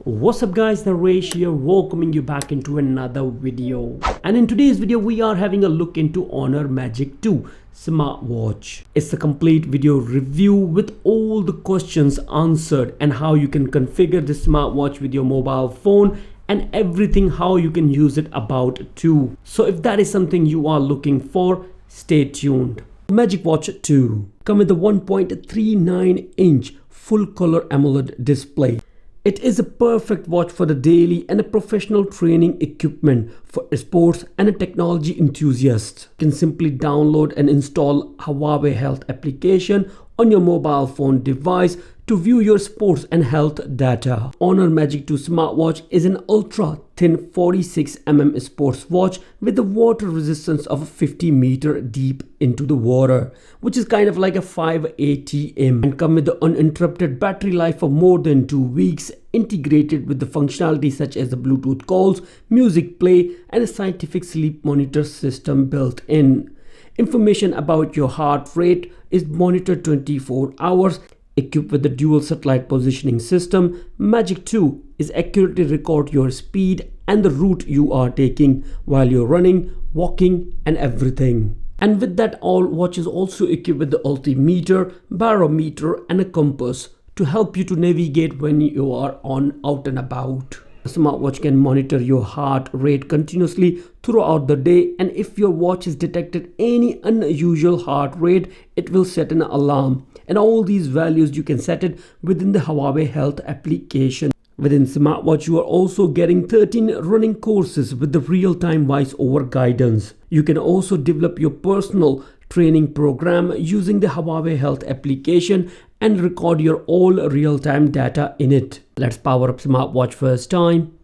What's up guys, Naresh here, welcoming you back into another video. And in today's video we are having a look into Honor Magic 2 smartwatch. It's a complete video review with all the questions answered and how you can configure the smartwatch with your mobile phone and everything how you can use it about too. So if that is something you are looking for, stay tuned. Magic Watch 2 come with a 1.39 inch full color AMOLED display. It is a perfect watch for the daily and a professional training equipment for sports and a technology enthusiast. You can simply download and install Huawei Health application on your mobile phone device to view your sports and health data. Honor Magic 2 smartwatch is an ultra thin 46 sports watch with the water resistance of 50 meter deep into the water, which is kind of like a 5 ATM, and come with the uninterrupted battery life for more than 2 weeks, integrated with the functionality such as the Bluetooth calls, music play, and a scientific sleep monitor system built in. Information about your heart rate is monitored 24 hours. Equipped with the dual satellite positioning system, Magic 2 is accurately record your speed and the route you are taking while you're running, walking, and everything. And with that, all watch is also equipped with the altimeter, barometer, and a compass to help you to navigate when you are out and about. The smartwatch can monitor your heart rate continuously throughout the day, and if your watch is detected any unusual heart rate, it will set an alarm. And all these values you can set it within the Huawei Health application. Within smartwatch, you are also getting 13 running courses with the real-time voice-over guidance. You can also develop your personal training program using the Huawei Health application and record your all real-time data in it. Let's power up smartwatch first time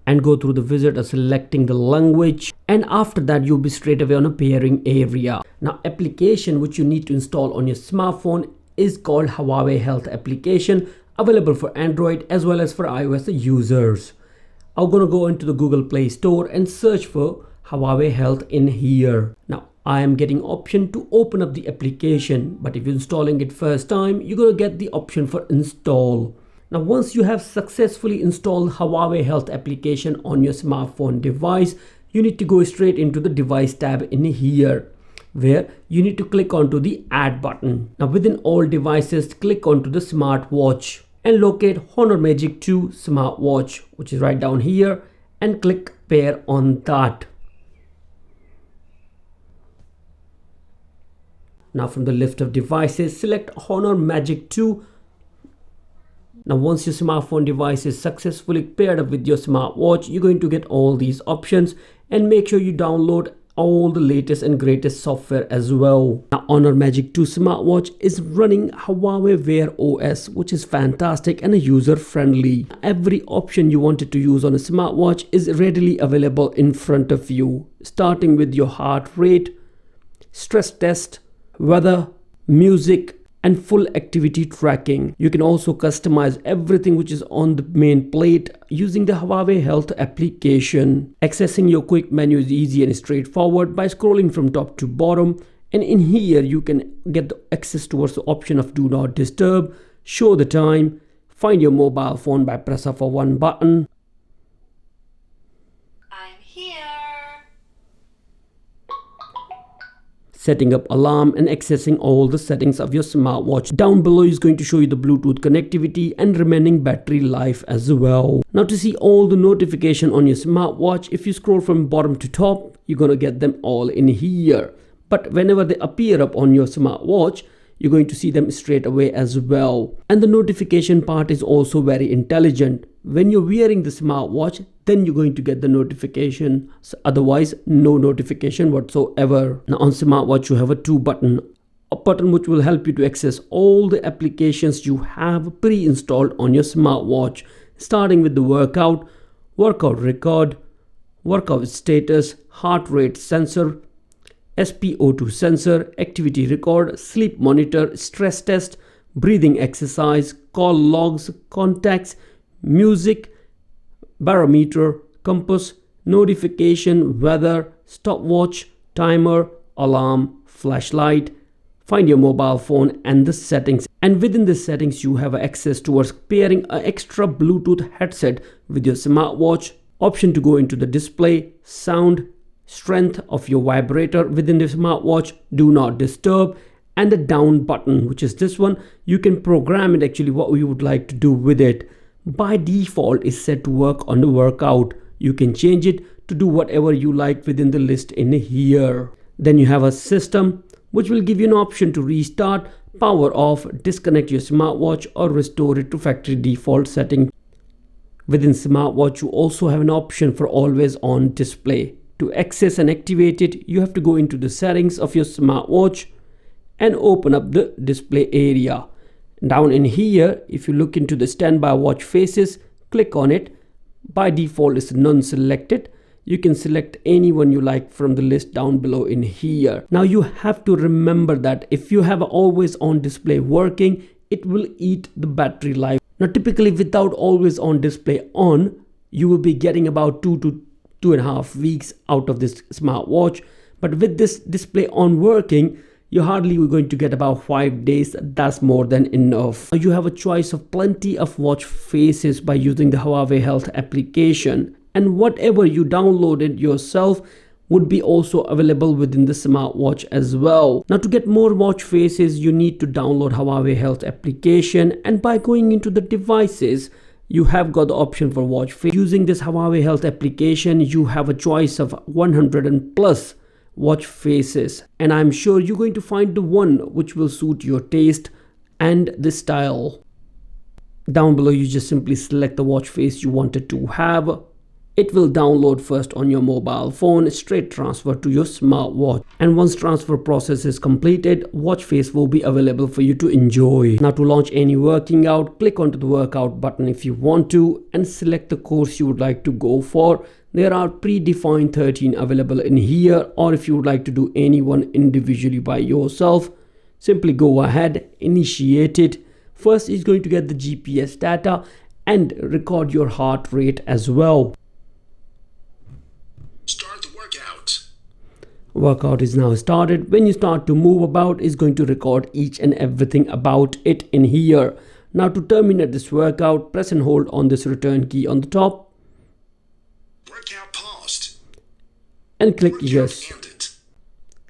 and go through the wizard of selecting the language, and after that you'll be straight away on a pairing area. Now, application which you need to install on your smartphone is called Huawei Health application, available for Android as well as for iOS users. I'm gonna go into the Google Play Store and search for Huawei Health in here. Now I am getting option to open up the application, but if you're installing it first time, you're gonna get the option for install. Now once you have successfully installed Huawei Health application on your smartphone device, you need to go straight into the device tab in here, where you need to click onto the add button. Now within all devices, click onto the smartwatch and locate Honor Magic 2 smartwatch, which is right down here, and click pair on that. Now from the list of devices, select Honor Magic 2. Now once your smartphone device is successfully paired up with your smartwatch, you're going to get all these options, and make sure you download all the latest and greatest software as well. Now Honor Magic 2 smartwatch is running Huawei Wear OS, which is fantastic and user friendly. Every option you wanted to use on a smartwatch is readily available in front of you, starting with your heart rate, stress test, weather, music, and full activity tracking. You can also customize everything which is on the main plate using the Huawei Health application. Accessing your quick menu is easy and straightforward by scrolling from top to bottom, and in here you can get the access towards the option of do not disturb, show the time, find your mobile phone by press of one button. I'm here. Setting up alarm and accessing all the settings of your smartwatch. Down below is going to show you the Bluetooth connectivity and remaining battery life as well. Now to see all the notification on your smartwatch, if you scroll from bottom to top, you're gonna get them all in here. But whenever they appear up on your smartwatch, you're going to see them straight away as well. And the notification part is also very intelligent. When you're wearing the smartwatch, then you're going to get the notification. So otherwise, no notification whatsoever. Now on smartwatch, you have a a button which will help you to access all the applications you have pre-installed on your smartwatch, starting with the workout record, workout status, heart rate sensor, SpO2 sensor, activity record, sleep monitor, stress test, breathing exercise, call logs, contacts, music, barometer, compass, notification, weather, stopwatch, timer, alarm, flashlight, find your mobile phone and the settings, and within the settings you have access towards pairing an extra Bluetooth headset with your smartwatch, option to go into the display, sound, strength of your vibrator within the smartwatch, do not disturb, and the down button, which is this one. You can program it actually what you would like to do with it. By default is set to work on the workout. You can change it to do whatever you like within the list in here. Then you have a system which will give you an option to restart, power off, disconnect your smartwatch, or restore it to factory default setting. Within smartwatch you also have an option for always on display. To access and activate it, you have to go into the settings of your smartwatch and open up the display area. Down in here, if you look into the standby watch faces, click on it. By default it's none selected. You can select any one you like from the list down below in here. Now you have to remember that if you have always on display working, it will eat the battery life. Now typically without always on display on, you will be getting about 2 to 2.5 weeks out of this smartwatch. But with this display on working, you're hardly going to get about 5 days. That's more than enough. You have a choice of plenty of watch faces by using the Huawei Health application, and whatever you downloaded yourself would be also available within the smartwatch as well. Now to get more watch faces, you need to download Huawei Health application, and by going into the devices, you have got the option for watch face. Using this Huawei Health application, you have a choice of 100 and plus watch faces, and I'm sure you're going to find the one which will suit your taste and the style. Down below you just simply select the watch face you wanted to have. It will download first on your mobile phone, straight transfer to your smartwatch, and once transfer process is completed, watch face will be available for you to enjoy. Now to launch any working out, click onto the workout button if you want to and select the course you would like to go for. There are predefined 13 available in here, or if you would like to do any one individually by yourself, simply go ahead, initiate it. First is going to get the GPS data and record your heart rate as well. Start the workout. Workout is now started. When you start to move about, it's going to record each and everything about it in here. Now to terminate this workout, press and hold on this return key on the top. Workout paused. And click Workout yes. ended.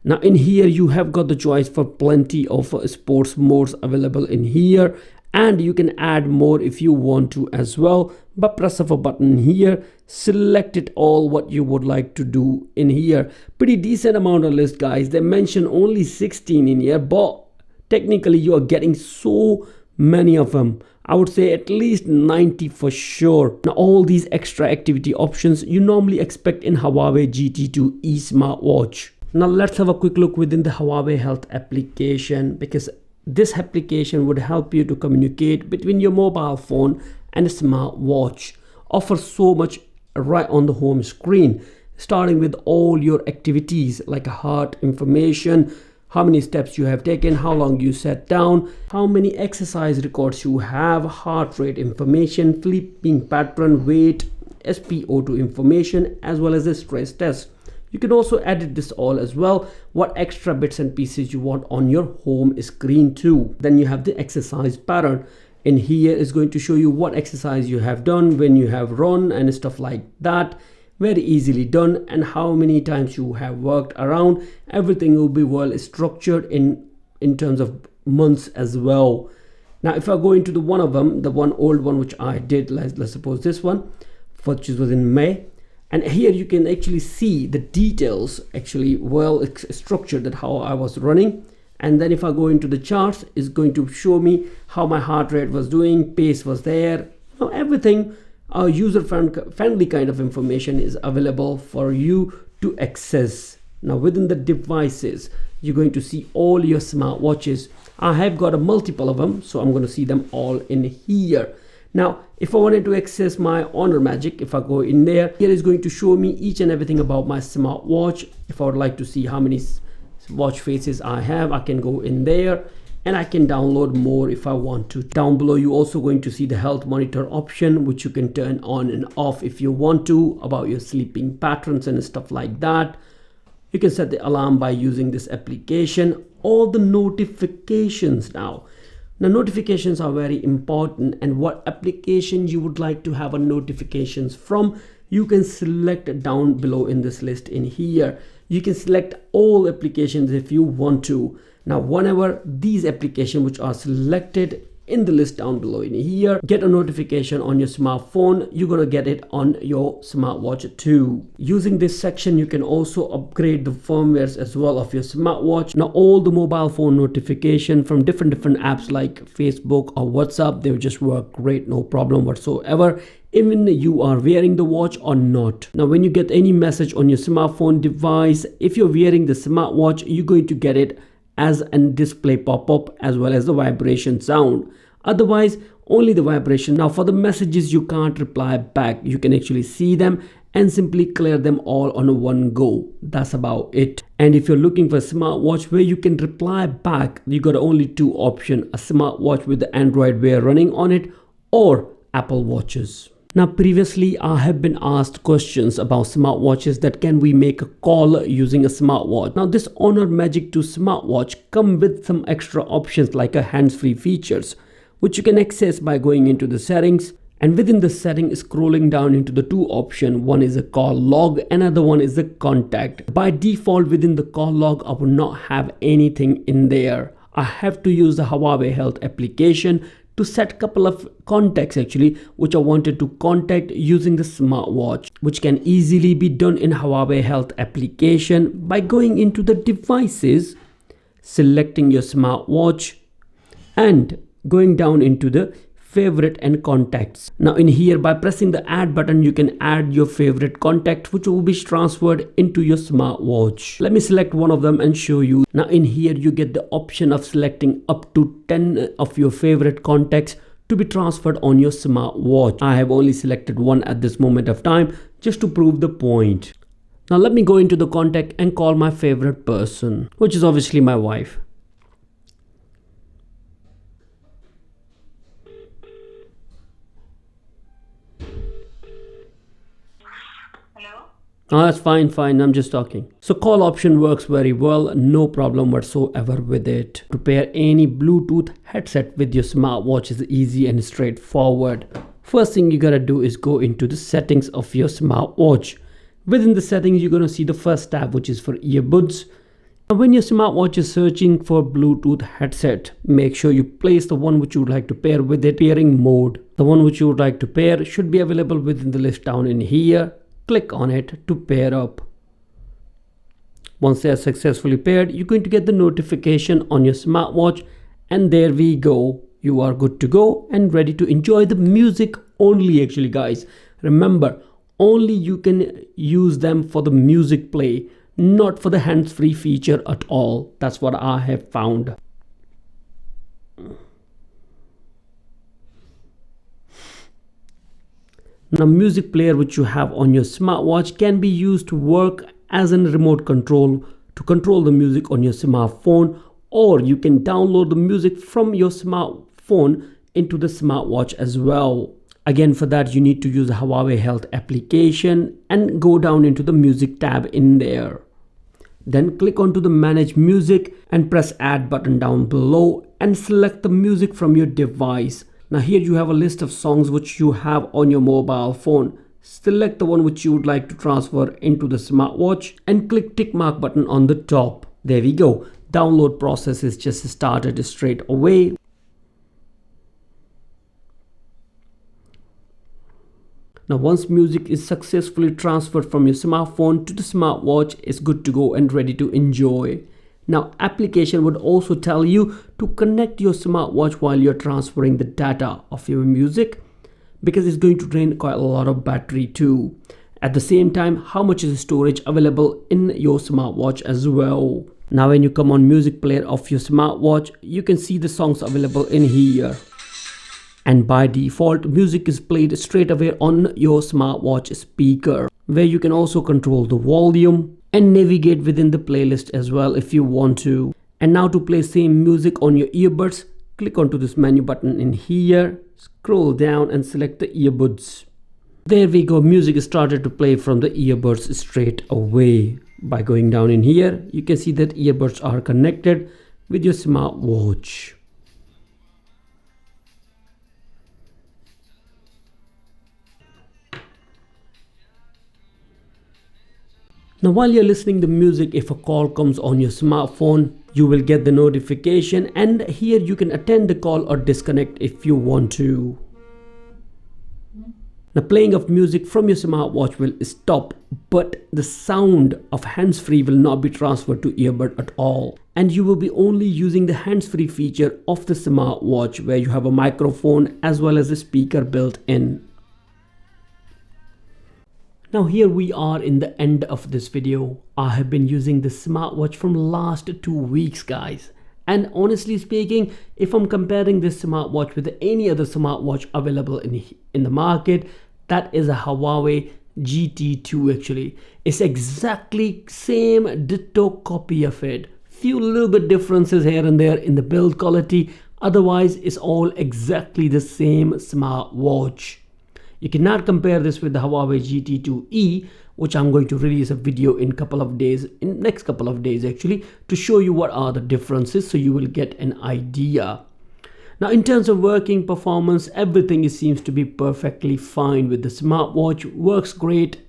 Now in here you have got the choice for plenty of sports modes available in here, and you can add more if you want to as well. But press of a button here, select it all what you would like to do in here. Pretty decent amount of list, guys. They mention only 16 in here, but technically you are getting so many of them. I would say at least 90 for sure. Now all these extra activity options you normally expect in Huawei GT2e smartwatch. Now let's have a quick look within the Huawei Health application, because this application would help you to communicate between your mobile phone and a smartwatch. Offers so much right on the home screen, starting with all your activities like heart information, how many steps you have taken, how long you sat down, how many exercise records you have, heart rate information, sleeping pattern, weight, SpO2 information, as well as the stress test. You can also edit this all as well, what extra bits and pieces you want on your home screen too. Then you have the exercise pattern. In here is going to show you what exercise you have done, when you have run and stuff like that. Very easily done, and how many times you have worked around. Everything will be well structured in terms of months as well. Now if I go into the one of them, the one old one which I did, let's suppose this one, which was in May. And here you can actually see the details actually well structured, that how I was running. And then if I go into the charts, it's going to show me how my heart rate was doing, pace was there. Now everything user friendly kind of information is available for you to access. Now within the devices, you're going to see all your smartwatches. I have got a multiple of them, so I'm going to see them all in here. Now if I wanted to access my Honor Magic, if I go in there, here is going to show me each and everything about my smartwatch. If I would like to see how many watch faces I have, I can go in there and I can download more if I want to. Down below you're also going to see the health monitor option, which you can turn on and off if you want to, about your sleeping patterns and stuff like that. You can set the alarm by using this application. all the notifications now. Now notifications are very important, and what application you would like to have a notifications from, you can select down below in this list in here. You can select all applications if you want to. Now whenever these applications which are selected in the list down below in here get a notification on your smartphone, you're gonna get it on your smartwatch too. Using this section, you can also upgrade the firmwares as well of your smartwatch. Now all the mobile phone notification from different apps like Facebook or WhatsApp, they will just work great, no problem whatsoever, even you are wearing the watch or not. Now when you get any message on your smartphone device, if you're wearing the smartwatch, you're going to get it as a display pop-up as well as the vibration sound. Otherwise only the vibration. Now for the messages you can't reply back, you can actually see them and simply clear them all on one go. That's about it. And if you're looking for a smartwatch where you can reply back, you got only two options: a smartwatch with the Android Wear running on it or Apple Watches. Now previously I have been asked questions about smartwatches that can we make a call using a smartwatch. Now this Honor Magic 2 smartwatch come with some extra options like a hands-free features, which you can access by going into the settings, and within the setting scrolling down into the two options. One is a call log, another one is a contact. By default within the call log I will not have anything in there. I have to use the Huawei Health application to set a couple of contacts actually which I wanted to contact using the smartwatch, which can easily be done in Huawei Health application by going into the devices, selecting your smartwatch and going down into the favorite and contacts. Now in here by pressing the add button, you can add your favorite contact which will be transferred into your smartwatch. Let me select one of them and show you. Now in here you get the option of selecting up to 10 of your favorite contacts to be transferred on your smartwatch. I have only selected one at this moment of time just to prove the point. Now let me go into the contact and call my favorite person, which is obviously my wife. Oh, that's fine, I'm just talking. So call option works very well, no problem whatsoever with it. To pair any Bluetooth headset with your smartwatch is easy and straightforward. First thing you gotta do is go into the settings of your smartwatch. Within the settings, you're gonna see the first tab which is for earbuds. Now, when your smartwatch is searching for Bluetooth headset, make sure you place the one which you would like to pair with it. Pairing mode. The one which you would like to pair should be available within the list down in here. Click on it to pair up. Once they are successfully paired, you're going to get the notification on your smartwatch, and there we go. You are good to go and ready to enjoy the music only actually, guys. Remember, only you can use them for the music play, not for the hands-free feature at all. That's what I have found. Now music player which you have on your smartwatch can be used to work as a remote control to control the music on your smartphone, or you can download the music from your smartphone into the smartwatch as well. Again, for that you need to use the Huawei Health application and go down into the music tab in there. Then click onto the manage music and press add button down below and select the music from your device. Now here you have a list of songs which you have on your mobile phone. Select the one which you would like to transfer into the smartwatch and click tick mark button on the top. There we go. Download process is just started straight away. Now once music is successfully transferred from your smartphone to the smartwatch, it's good to go and ready to enjoy. Now application would also tell you to connect your smartwatch while you're transferring the data of your music, because it's going to drain quite a lot of battery too. At the same time, how much is the storage available in your smartwatch as well. Now when you come on music player of your smartwatch, you can see the songs available in here. And by default, music is played straight away on your smartwatch speaker, where you can also control the volume and navigate within the playlist as well if you want to. And now to play same music on your earbuds, click onto this menu button in here, scroll down and select the earbuds. There we go, music started to play from the earbuds straight away. By going down in here, you can see that earbuds are connected. with your smartwatch. Now while you're listening to music, if a call comes on your smartphone, you will get the notification, and here you can attend the call or disconnect if you want to. Now playing of music from your smartwatch will stop, but the sound of hands-free will not be transferred to earbud at all. And you will be only using the hands-free feature of the smartwatch, where you have a microphone as well as a speaker built in. Now here we are in the end of this video. I have been using the smartwatch from last 2 weeks, guys. And honestly speaking, if I'm comparing this smartwatch with any other smartwatch available in the market, that is a Huawei GT2 actually. It's exactly same ditto copy of it. Few little bit differences here and there in the build quality. Otherwise, it's all exactly the same smartwatch. You cannot compare this with the Huawei GT2e, which I'm going to release a video in next couple of days actually, to show you what are the differences so you will get an idea. Now in terms of working performance, everything seems to be perfectly fine with the smartwatch. Works great,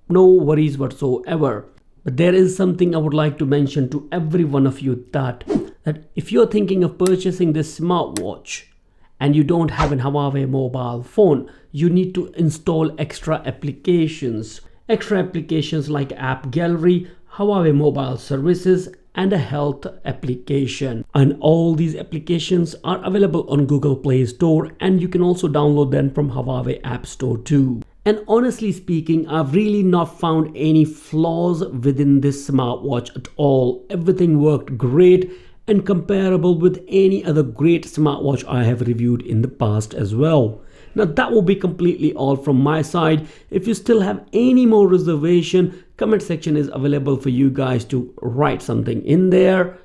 no worries whatsoever. But there is something I would like to mention to every one of you, that if you're thinking of purchasing this smartwatch and you don't have a Huawei mobile phone, you need to install extra applications like App Gallery, Huawei Mobile Services, and a health application. And all these applications are available on Google Play Store, and you can also download them from Huawei App Store too. And honestly speaking, I've really not found any flaws within this smartwatch at all. Everything worked great and comparable with any other great smartwatch I have reviewed in the past as well. Now that will be completely all from my side. If you still have any more reservation, comment section is available for you guys to write something in there.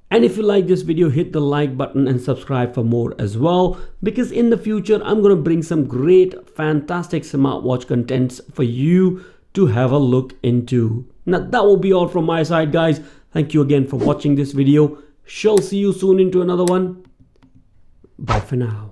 And if you like this video, hit the like button and subscribe for more as well, because in the future I'm going to bring some great, fantastic smartwatch contents for you to have a look into. Now that will be all from my side, guys. Thank you again for watching this video. Shall see you soon into another one. Bye for now.